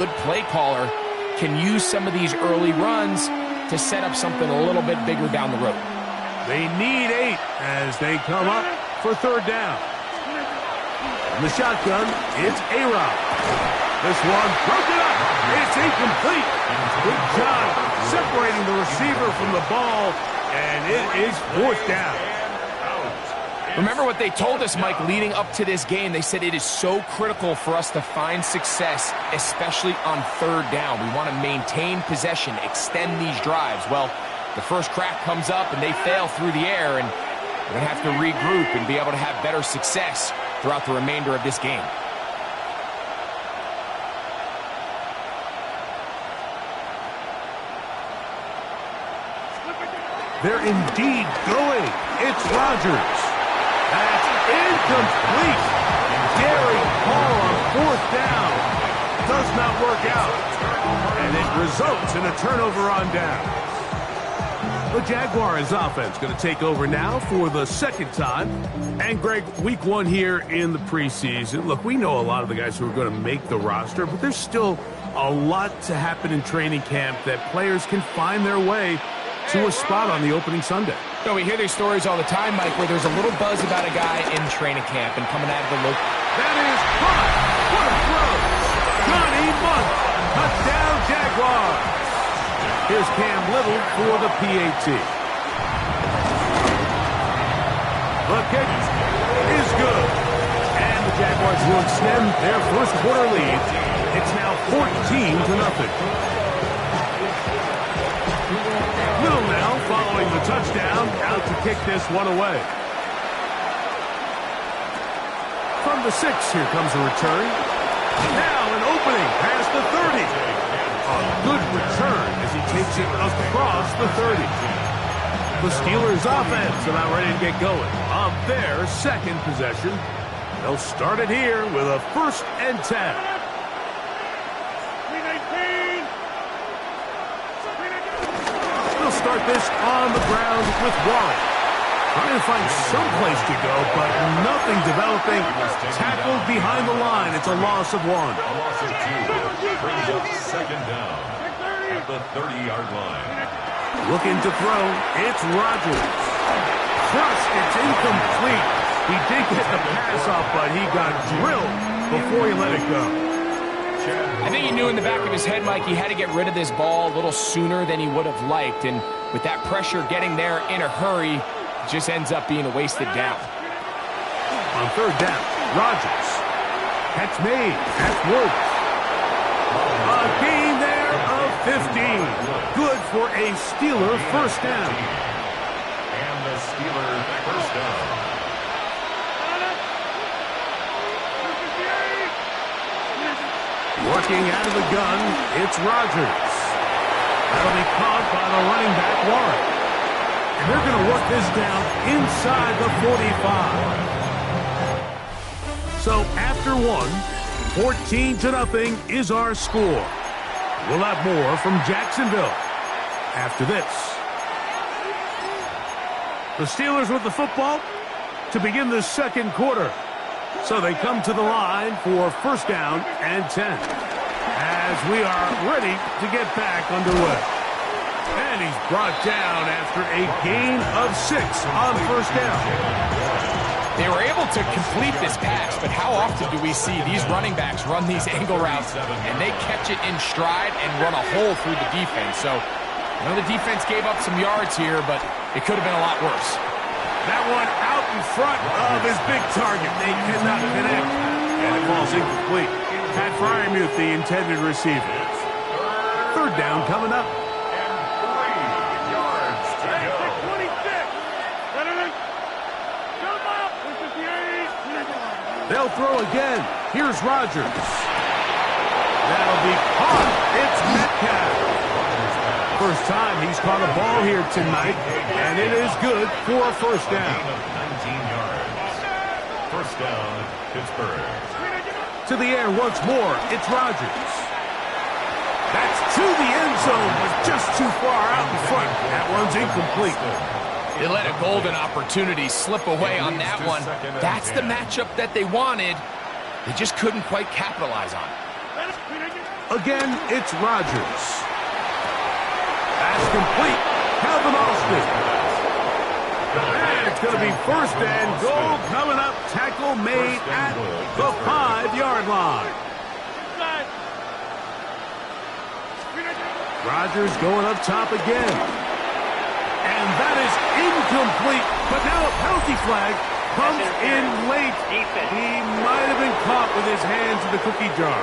good play caller can use some of these early runs to set up something a little bit bigger down the road. They need 8 as they come up for third down. In the shotgun, it's A-Rob. This one broken up. It's incomplete. Good job separating the receiver from the ball, and it is fourth down. Remember what they told us, Mike, leading up to this game. They said it is so critical for us to find success, especially on third down. We want to maintain possession, extend these drives. Well, the first crack comes up, and they fail through the air, and we're going to have to regroup and be able to have better success throughout the remainder of this game. They're indeed going. It's Rodgers. That's incomplete. Gary Hall on fourth down. Does not work out. And it results in a turnover on down. The Jaguars offense going to take over now for the second time. And Greg, week 1 here in the preseason. Look, we know a lot of the guys who are going to make the roster, but there's still a lot to happen in training camp that players can find their way to a spot on the opening Sunday. So we hear these stories all the time, Mike, where there's a little buzz about a guy in training camp and coming out of the look. That is hot. What a throw. Johnny Munt. Touchdown, Jaguars. Here's Cam Little for the PAT. The kick is good. And the Jaguars will extend their first quarter lead. It's now 14-0. Little now following the touchdown, out to kick this one away. From the 6, here comes a return. Now an opening past the 30. A good return as he takes it across the 30. The Steelers offense about ready to get going on their second possession. They'll start it here with a 1st and 10. Start this on the ground with Warren. Trying to find some place to go, but nothing developing. Tackled behind the line. It's a loss of 1. A loss of 2. Brings up second down at the 30-yard line. Looking to throw. It's Rodgers. Crushed. It's incomplete. He did get the pass off, but he got drilled before he let it go. I think he knew in the back of his head, Mike, he had to get rid of this ball a little sooner than he would have liked. And with that pressure getting there in a hurry, it just ends up being a wasted down. On third down, Rodgers. Catch made. That's Woods. A gain there of 15. Good for a Steeler first down. And the Steeler first down. Working out of the gun, it's Rodgers. That'll be caught by the running back, Warren. And they're going to work this down inside the 45. So after 1, 14-0 is our score. We'll have more from Jacksonville after this. The Steelers with the football to begin the second quarter. So they come to the line for 1st down and 10 as we are ready to get back underway. And he's brought down after a gain of 6 on 1st down. They were able to complete this pass, but how often do we see these running backs run these angle routes and they catch it in stride and run a hole through the defense? So I know the defense gave up some yards here, but it could have been a lot worse. That one out in front of his big target. They cannot connect. And it falls incomplete. Pat Fryermuth, the intended receiver. Third down coming up. And 3 yards to go. They'll throw again. Here's Rodgers. That'll be caught. It's Metcalf. First time he's caught a ball here tonight, and it is good for a 1st down. 19 yards. First down, Pittsburgh. To the air once more, it's Rodgers. That's to the end zone, but just too far out in front. That one's incomplete. They let a golden opportunity slip away on that one. That's the matchup that they wanted. They just couldn't quite capitalize on it. Again, it's Rodgers. That's complete. Calvin Austin. And it's going to be first and goal coming up. Tackle made at the 5-yard line. Rodgers going up top again. And that is incomplete. But now a penalty flag comes in late. He might have been caught with his hands in the cookie jar.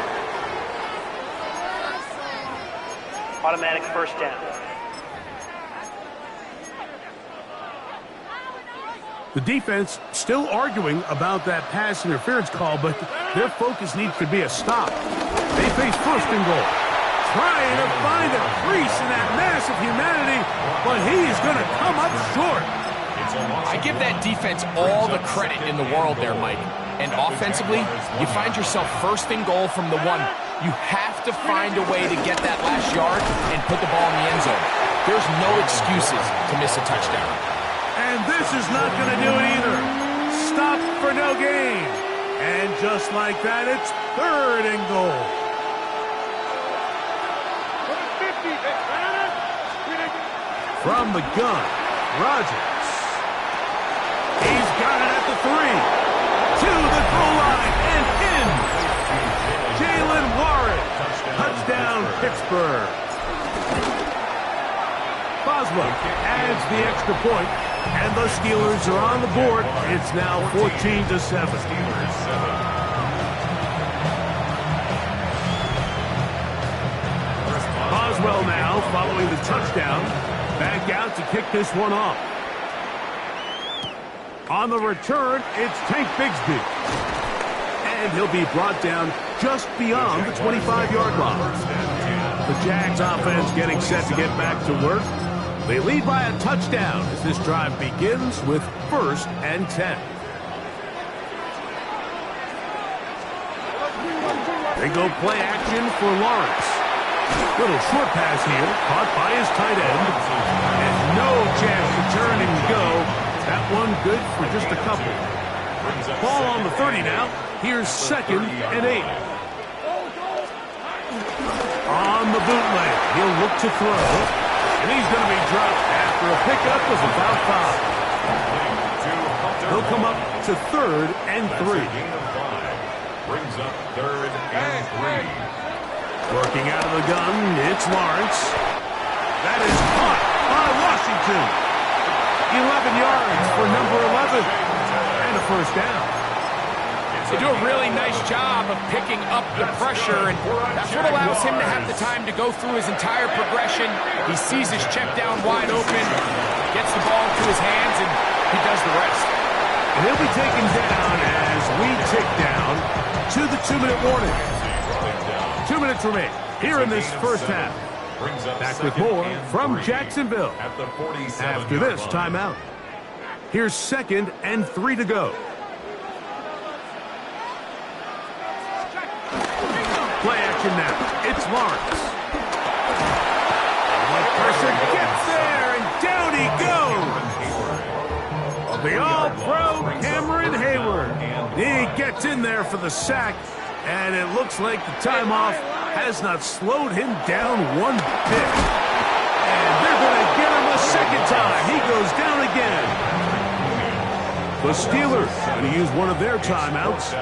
Automatic first down. The defense still arguing about that pass interference call, but their focus needs to be a stop. They face first and goal. Trying to find a crease in that mass of humanity, but he's going to come up short. I give that defense all the credit in the world there, Mike. And offensively, you find yourself first and goal from the 1. You have to find a way to get that last yard and put the ball in the end zone. There's no excuses to miss a touchdown. And this is not going to do it either. Stop for no gain. And just like that, it's third and goal. From the gun, Rodgers. He's got it at the 3. To the goal line and in. Jalen Warren. Touchdown, Pittsburgh. Boswell adds the extra point, and the Steelers are on the board. It's now 14-7. Boswell now following the touchdown. Back out to kick this one off. On the return, it's Tank Bigsby. And he'll be brought down just beyond the 25-yard line. The Jags offense getting set to get back to work. They lead by a touchdown as this drive begins with first and 10. They go play action for Lawrence. Little short pass here, caught by his tight end. And no chance to turn and go. That one good for just a couple. Ball on the 30 now. Here's second and 8. On the bootleg, he'll look to throw. And he's going to be dropped after a pickup of about 5. He'll come up to third and 3. Brings up third and 3. Working out of the gun, it's Lawrence. That is caught by Washington. 11 yards for number 11. And a first down. They do a really nice job of picking up the pressure, and that's what allows him to have the time to go through his entire progression. He sees his check down wide open, gets the ball into his hands, and he does the rest. And he'll be taken down as we tick down to the 2-minute warning. 2 minutes remain here in this first half. Back with more from Jacksonville after this timeout. Here's second and 3 to go. Play action now. It's Lawrence. The pressure gets there, and down he goes. The All-Pro Cameron Hayward. He gets in there for the sack, and it looks like the time off has not slowed him down one bit. And they're going to get him a second time. He goes down again. The Steelers going to use one of their timeouts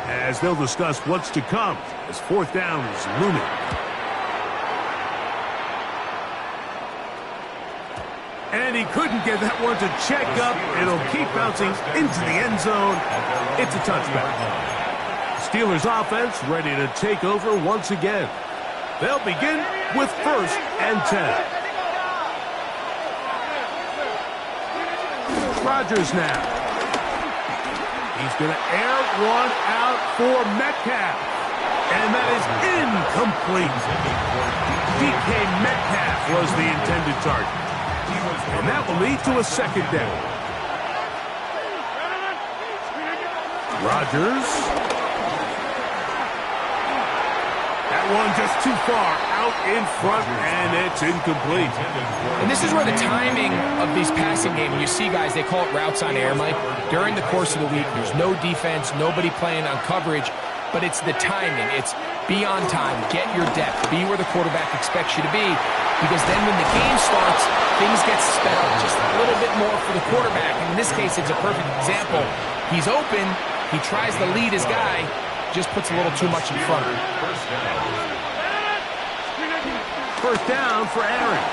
as they'll discuss what's to come as fourth down is looming. And he couldn't get that one to check up. It'll keep bouncing into the end zone. It's a touchback. Steelers offense ready to take over once again. They'll begin with first and 10. Rodgers now. He's going to air one out for Metcalf. And that is incomplete. DK Metcalf was the intended target. And that will lead to a second down. Rodgers. That one just too far out in front, and it's incomplete. And this is where the timing of these passing games, you see guys, they call it routes on air, Mike. During the course of the week, there's no defense, nobody playing on coverage, but it's the timing. It's Be on time, get your depth, be where the quarterback expects you to be, because then when the game starts, things get sped up just a little bit more for the quarterback. And in this case, it's a perfect example. He's open, he tries to lead his guy, just puts a little too much in front. First down for Aaron.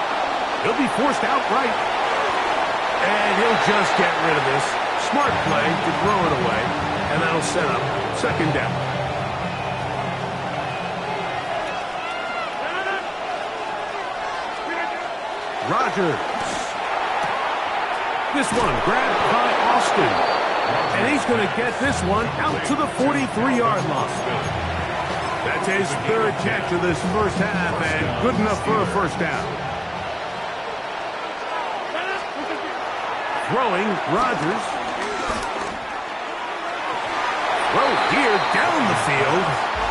He'll be forced outright. And he'll just get rid of this. Smart play to throw it away, and that'll set up second down. Rodgers. This one grabbed by Austin. And he's going to get this one out to the 43-yard line. That's his third catch of this first half, and good enough for a first down. Throwing, Rodgers. Throw here down the field.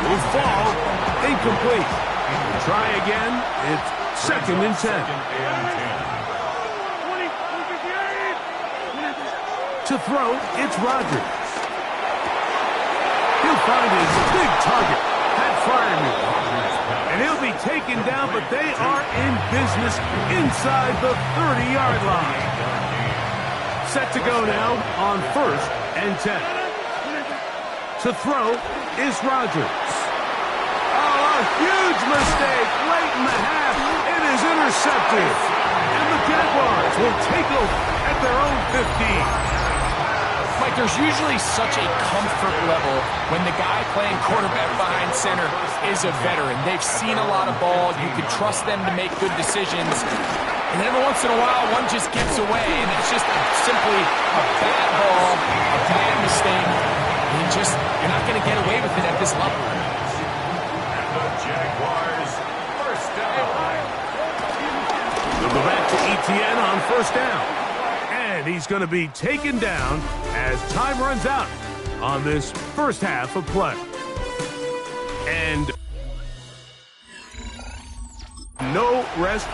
Will fall. Incomplete. Try again. It's second and 10. To throw, it's Rodgers. He'll find his big target. Pat Freiermuth. And he'll be taken down, but they are in business inside the 30-yard line. Set to go now on first and 10. To throw is Rodgers. Oh, a huge mistake late in the half. It is intercepted. And the Jaguars will take over at their own 15. Mike, there's usually such a comfort level when the guy playing quarterback behind center is a veteran. They've seen a lot of ball. You can trust them to make good decisions. And every once in a while, one just gets away, and it's just simply a bad ball, a bad mistake. And you're not going to get away with it at this level. And the Jaguars, first down. They'll go back to Etienne on first down. And he's going to be taken down as time runs out on this first half of play. And no rest.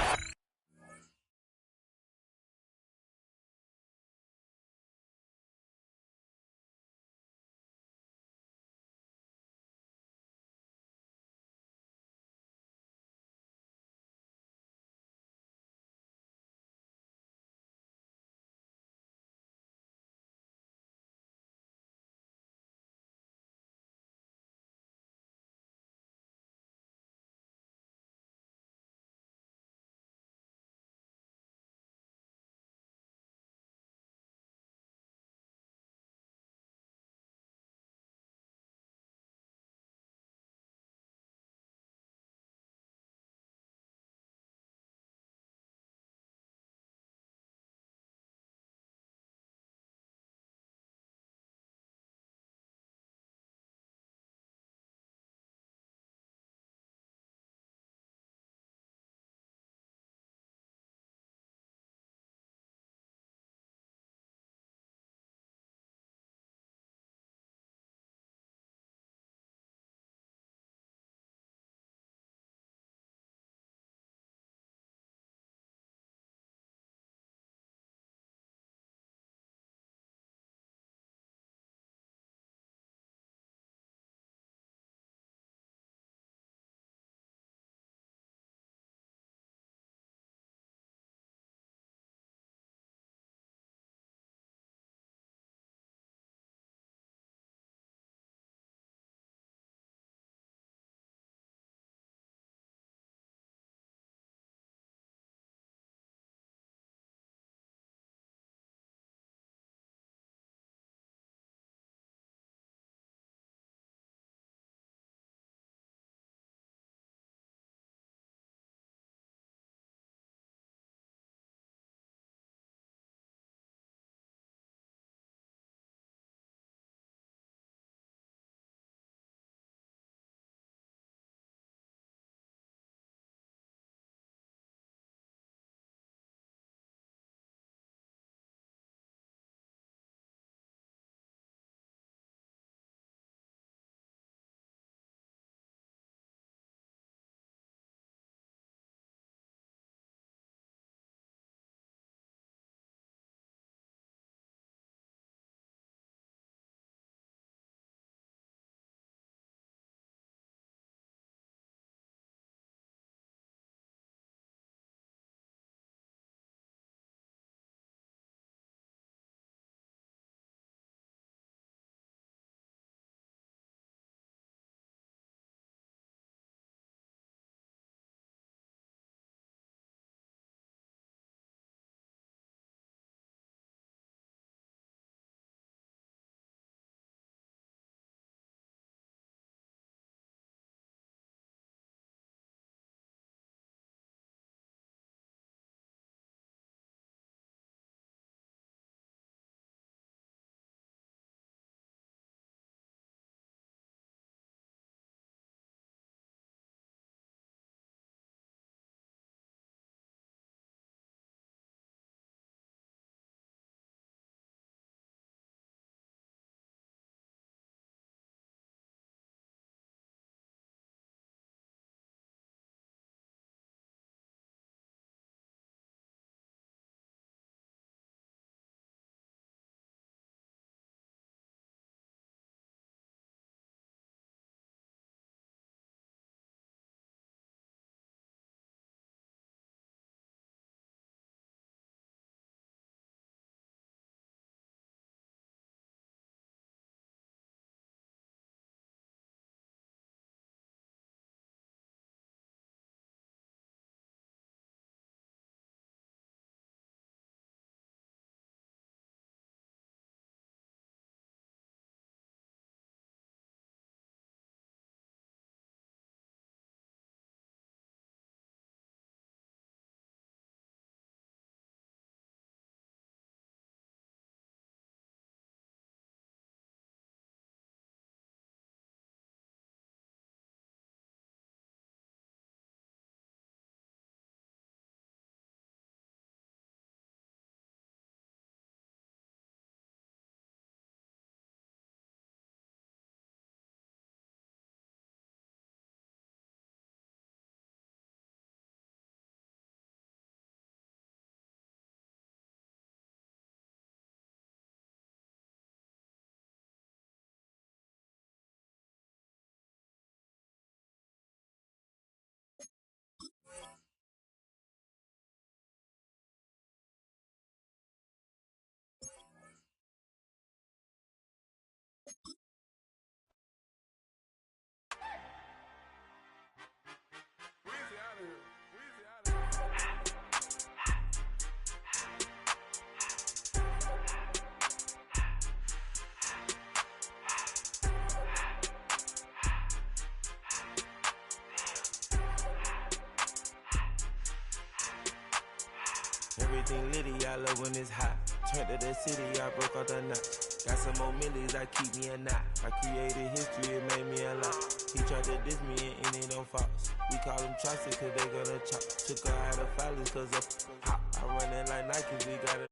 Everything litty, I love when it's hot. Turned to the city, I broke out the knot. Got some more millies, I keep me a knot. I created history, it made me a lot. He tried to diss me and it don't false. We call them Chaucer cause they gonna chop. Took her out of filers cause of hop. I run it like Nike, we got it.